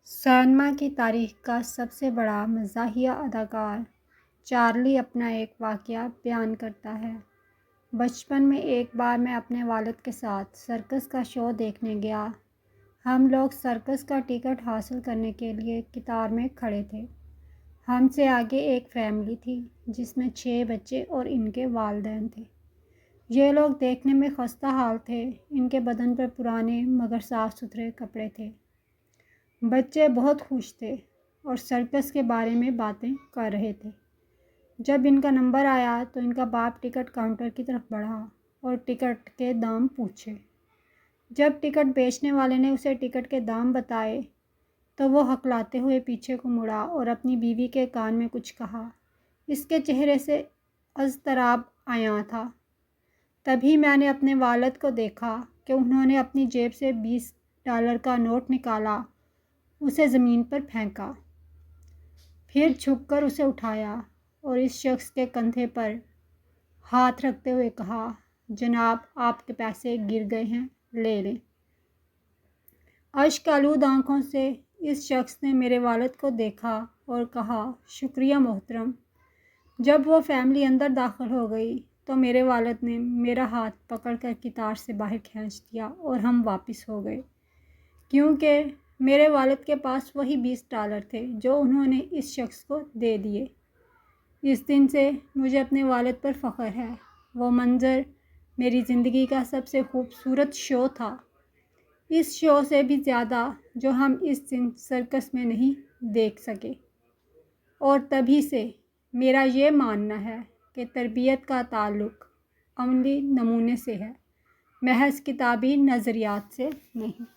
Cinema کی تاریخ کا سب سے بڑا مزاحیہ اداکار چارلی اپنا ایک واقعہ بیان کرتا ہے۔ بچپن میں ایک بار میں اپنے والد کے ساتھ سرکس کا شو دیکھنے گیا۔ ہم لوگ سرکس کا ٹکٹ حاصل کرنے کے لیے قطار میں کھڑے تھے۔ ہم سے آگے ایک فیملی تھی جس میں 6 بچے اور ان کے والدین تھے۔ یہ لوگ دیکھنے میں خستہ حال تھے۔ ان کے بدن پر پرانے مگر صاف ستھرے کپڑے تھے۔ بچے بہت خوش تھے اور سرکس کے بارے میں باتیں کر رہے تھے۔ جب ان کا نمبر آیا تو ان کا باپ ٹکٹ کاؤنٹر کی طرف بڑھا اور ٹکٹ کے دام پوچھے۔ جب ٹکٹ بیچنے والے نے اسے ٹکٹ کے دام بتائے تو وہ ہکلاتے ہوئے پیچھے کو مڑا اور اپنی بیوی کے کان میں کچھ کہا۔ اس کے چہرے سے اضطراب عیاں تھا۔ تبھی میں نے اپنے والد کو دیکھا کہ انہوں نے اپنی جیب سے $20 کا نوٹ نکالا، اسے زمین پر پھینکا، پھر جھک کر اسے اٹھایا اور اس شخص کے کندھے پر ہاتھ رکھتے ہوئے کہا، جناب آپ کے پیسے گر گئے ہیں، لے لیں۔ اشک آلود آنکھوں سے اس شخص نے میرے والد کو دیکھا اور کہا، شکریہ محترم۔ جب وہ فیملی اندر داخل ہو گئی تو میرے والد نے میرا ہاتھ پکڑ کر قطار سے باہر کھینچ دیا اور ہم واپس ہو گئے، کیونکہ میرے والد کے پاس وہی $20 تھے جو انہوں نے اس شخص کو دے دیے۔ اس دن سے مجھے اپنے والد پر فخر ہے۔ وہ منظر میری زندگی کا سب سے خوبصورت شو تھا، اس شو سے بھی زیادہ جو ہم اس دن سرکس میں نہیں دیکھ سکے۔ اور تبھی سے میرا یہ ماننا ہے کہ تربیت کا تعلق عملی نمونے سے ہے، محض کتابی نظریات سے نہیں۔